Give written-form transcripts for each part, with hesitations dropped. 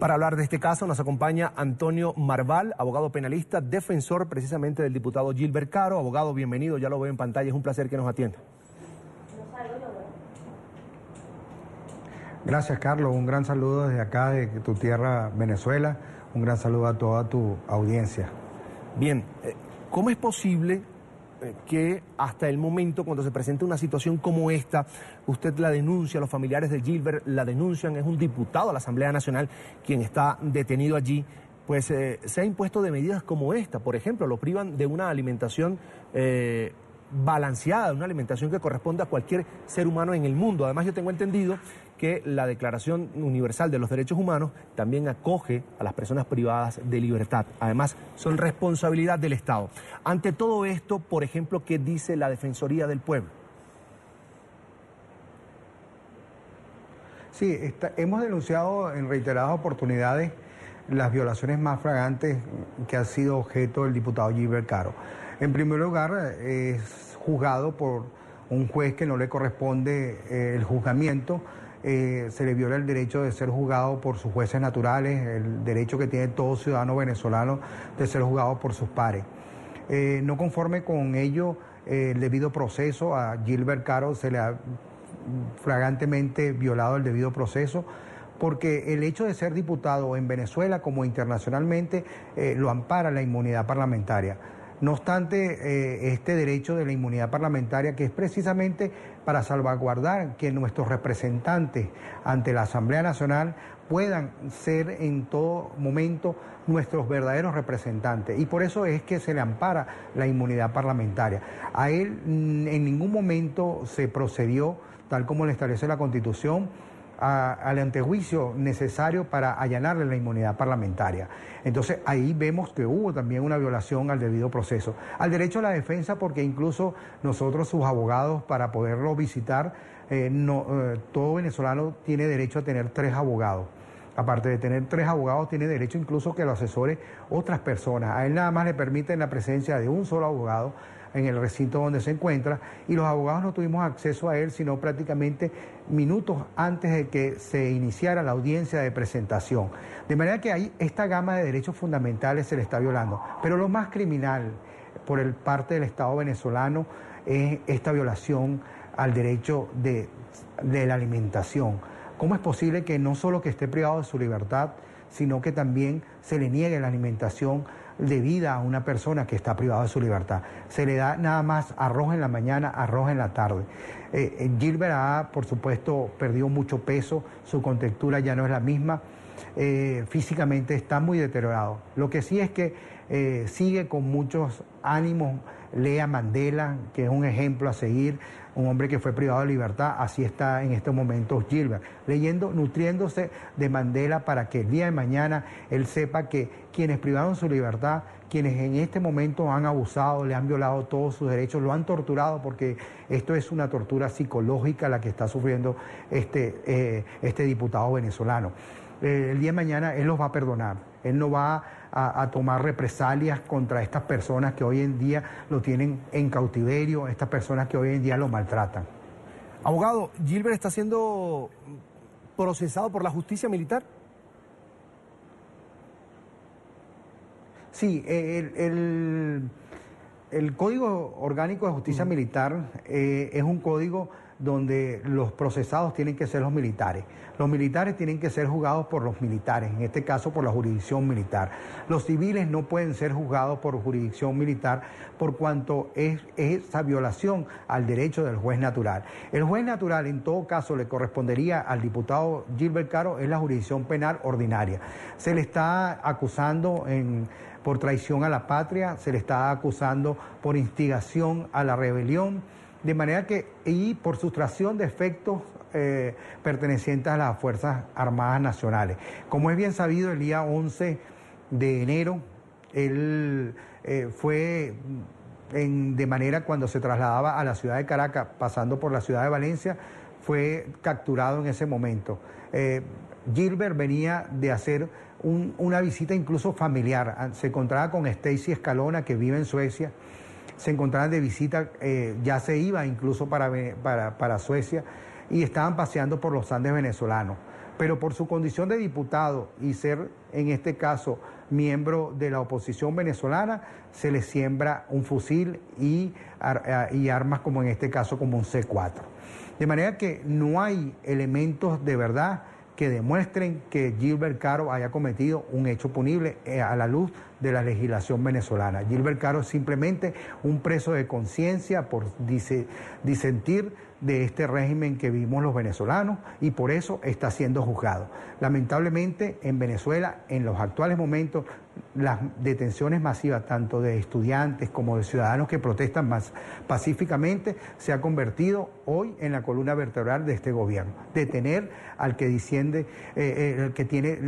Para hablar de este caso nos acompaña Antonio Marval, abogado penalista, defensor precisamente del diputado Gilbert Caro. Abogado, bienvenido, ya lo veo en pantalla, es un placer que nos atienda. Gracias, Carlos, un gran saludo desde acá, de tu tierra, Venezuela, un gran saludo a toda tu audiencia. Bien, ¿cómo es posible que hasta el momento, cuando se presenta una situación como esta, usted la denuncia, los familiares de Gilbert la denuncian, es un diputado de la Asamblea Nacional quien está detenido allí, pues se ha impuesto de medidas como esta? Por ejemplo, lo privan de una alimentación balanceada, una alimentación que corresponde a cualquier ser humano en el mundo. Además, yo tengo entendido que la Declaración Universal de los Derechos Humanos también acoge a las personas privadas de libertad. Además, son responsabilidad del Estado. Ante todo esto, por ejemplo, ¿qué dice la Defensoría del Pueblo? Sí, hemos denunciado en reiteradas oportunidades las violaciones más flagrantes que ha sido objeto del diputado Gilbert Caro. En primer lugar, es juzgado por un juez que no le corresponde el juzgamiento. Se le viola el derecho de ser juzgado por sus jueces naturales, el derecho que tiene todo ciudadano venezolano de ser juzgado por sus pares. No conforme con ello, el debido proceso a Gilbert Caro se le ha flagrantemente violado el debido proceso, porque el hecho de ser diputado en Venezuela como internacionalmente lo ampara la inmunidad parlamentaria. No obstante, este derecho de la inmunidad parlamentaria, que es precisamente para salvaguardar que nuestros representantes ante la Asamblea Nacional puedan ser en todo momento nuestros verdaderos representantes. Y por eso es que se le ampara la inmunidad parlamentaria. A él en ningún momento se procedió, tal como le establece la Constitución, al antejuicio necesario para allanarle la inmunidad parlamentaria. Entonces ahí vemos que hubo también una violación al debido proceso, al derecho a la defensa, porque incluso nosotros, sus abogados, para poderlo visitar, todo venezolano tiene derecho a tener 3 abogados. Aparte de tener 3 abogados, tiene derecho incluso que lo asesore otras personas. A él nada más le permiten la presencia de un solo abogado en el recinto donde se encuentra, y los abogados no tuvimos acceso a él sino prácticamente minutos antes de que se iniciara la audiencia de presentación. De manera que ahí esta gama de derechos fundamentales se le está violando. Pero lo más criminal por parte del Estado venezolano es esta violación al derecho de la alimentación. ¿Cómo es posible que no solo que esté privado de su libertad, sino que también se le niegue la alimentación debida a una persona que está privada de su libertad? Se le da nada más arroz en la mañana, arroz en la tarde. Gilbert ha, por supuesto, perdido mucho peso, su contextura ya no es la misma, físicamente está muy deteriorado. Lo que sí es que sigue con muchos ánimos. Lea Mandela, que es un ejemplo a seguir, un hombre que fue privado de libertad. Así está en estos momentos Gilbert, leyendo, nutriéndose de Mandela, para que el día de mañana él sepa que quienes privaron su libertad, quienes en este momento han abusado, le han violado todos sus derechos, lo han torturado, porque esto es una tortura psicológica la que está sufriendo este diputado venezolano. El día de mañana él los va a perdonar, él no va a tomar represalias contra estas personas que hoy en día lo tienen en cautiverio, estas personas que hoy en día lo maltratan. Abogado, ¿Gilbert está siendo procesado por la justicia militar? Sí, el Código Orgánico de Justicia Militar es un código donde los procesados tienen que ser los militares. Los militares tienen que ser juzgados por los militares, en este caso por la jurisdicción militar. Los civiles no pueden ser juzgados por jurisdicción militar por cuanto es esa violación al derecho del juez natural. El juez natural, en todo caso, le correspondería al diputado Gilbert Caro, es la jurisdicción penal ordinaria. Se le está acusando por traición a la patria, se le está acusando por instigación a la rebelión, de manera que, y por sustracción de efectos pertenecientes a las Fuerzas Armadas Nacionales. Como es bien sabido, el día 11 de enero, él fue de manera cuando se trasladaba a la ciudad de Caracas, pasando por la ciudad de Valencia, fue capturado en ese momento. Gilbert venía de hacer una visita incluso familiar, se encontraba con Stacy Escalona, que vive en Suecia, se encontraban de visita, ya se iba incluso para Suecia, y estaban paseando por los Andes venezolanos. pero por su condición de diputado y ser, en este caso, miembro de la oposición venezolana, se le siembra un fusil y armas, como en este caso, como un C4. De manera que no hay elementos de verdad que demuestren que Gilbert Caro haya cometido un hecho punible a la luz de la legislación venezolana. Gilbert Caro es simplemente un preso de conciencia por disentir de este régimen que vivimos los venezolanos y por eso está siendo juzgado. Lamentablemente en Venezuela, en los actuales momentos, las detenciones masivas tanto de estudiantes como de ciudadanos que protestan más pacíficamente se ha convertido hoy en la columna vertebral de este gobierno. Detener al que desciende, el que tiene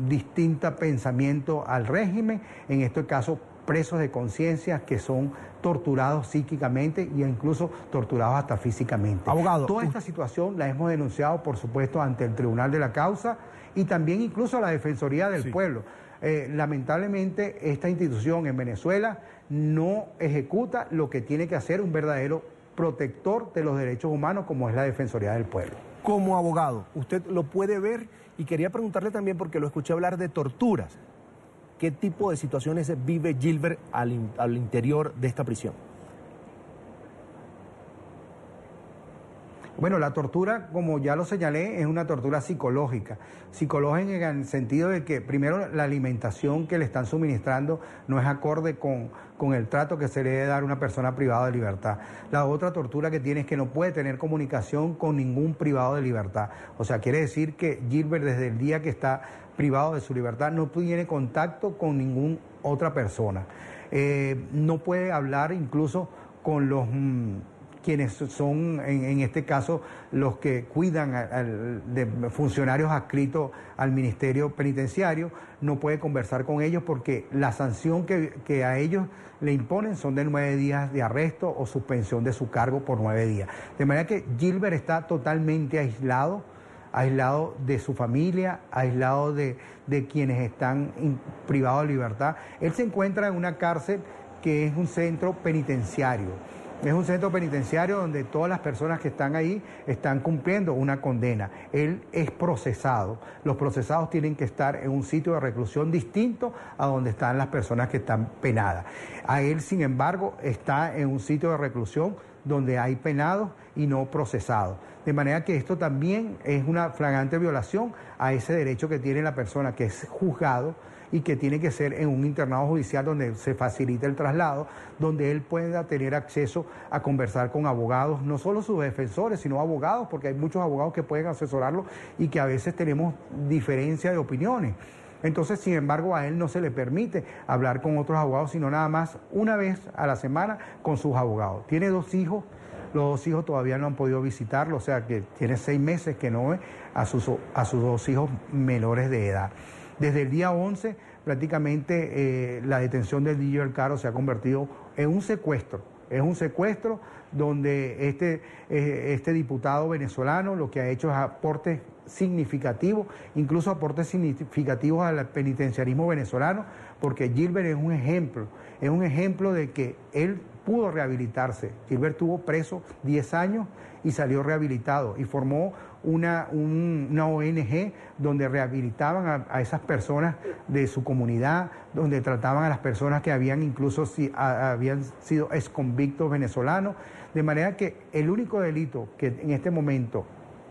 distinto pensamiento al régimen, en este caso presos de conciencia que son torturados psíquicamente e incluso torturados hasta físicamente. Abogado, toda esta situación la hemos denunciado, por supuesto, ante el Tribunal de la Causa y también incluso a la Defensoría del Pueblo. Lamentablemente, esta institución en Venezuela no ejecuta lo que tiene que hacer un verdadero protector de los derechos humanos, como es la Defensoría del Pueblo. Como abogado, usted lo puede ver y quería preguntarle también, porque lo escuché hablar de torturas. ¿Qué tipo de situaciones vive Gilbert al interior de esta prisión? Bueno, la tortura, como ya lo señalé, es una tortura psicológica. Psicológica en el sentido de que, primero, la alimentación que le están suministrando no es acorde con el trato que se le debe dar a una persona privada de libertad. La otra tortura que tiene es que no puede tener comunicación con ningún privado de libertad. O sea, quiere decir que Gilbert, desde el día que está privado de su libertad, no tiene contacto con ninguna otra persona. No puede hablar incluso con los quienes son, en este caso, los que cuidan de funcionarios adscritos al Ministerio Penitenciario. No puede conversar con ellos porque la sanción que a ellos le imponen son de 9 días de arresto o suspensión de su cargo por 9 días. De manera que Gilbert está totalmente aislado de su familia, aislado de quienes están privados de libertad. Él se encuentra en una cárcel que es un centro penitenciario. Es un centro penitenciario donde todas las personas que están ahí están cumpliendo una condena. Él es procesado. Los procesados tienen que estar en un sitio de reclusión distinto a donde están las personas que están penadas. A él, sin embargo, está en un sitio de reclusión donde hay penados y no procesados. De manera que esto también es una flagrante violación a ese derecho que tiene la persona que es juzgado y que tiene que ser en un internado judicial donde se facilite el traslado, donde él pueda tener acceso a conversar con abogados, no solo sus defensores, sino abogados, porque hay muchos abogados que pueden asesorarlo y que a veces tenemos diferencia de opiniones. Entonces, sin embargo, a él no se le permite hablar con otros abogados, sino nada más una vez a la semana con sus abogados. Tiene 2 hijos, los 2 hijos todavía no han podido visitarlo, o sea que tiene 6 meses que no ve a sus 2 hijos menores de edad. Desde el día 11, prácticamente la detención de Gilbert Caro se ha convertido en un secuestro. Es un secuestro donde este diputado venezolano lo que ha hecho es aportes significativos, incluso aportes significativos al penitenciarismo venezolano, porque Gilbert es un ejemplo de que él pudo rehabilitarse. Gilbert estuvo preso 10 años y salió rehabilitado y formó una ONG donde rehabilitaban a esas personas de su comunidad, donde trataban a las personas que habían habían sido exconvictos venezolanos, de manera que el único delito que en este momento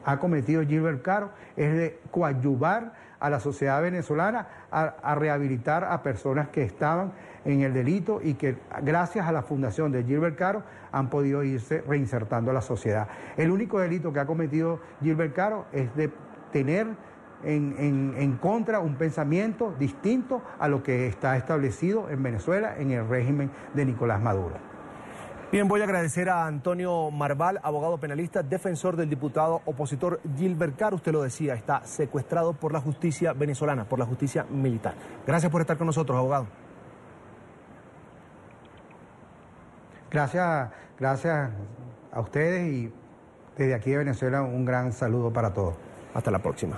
ha cometido Gilbert Caro es de coadyuvar a la sociedad venezolana a rehabilitar a personas que estaban en el delito y que gracias a la fundación de Gilbert Caro han podido irse reinsertando a la sociedad. El único delito que ha cometido Gilbert Caro es de tener en contra un pensamiento distinto a lo que está establecido en Venezuela en el régimen de Nicolás Maduro. Bien, voy a agradecer a Antonio Marval, abogado penalista, defensor del diputado opositor Gilbert Caro. Usted lo decía, está secuestrado por la justicia venezolana, por la justicia militar. Gracias por estar con nosotros, abogado. Gracias a ustedes y desde aquí de Venezuela un gran saludo para todos. Hasta la próxima.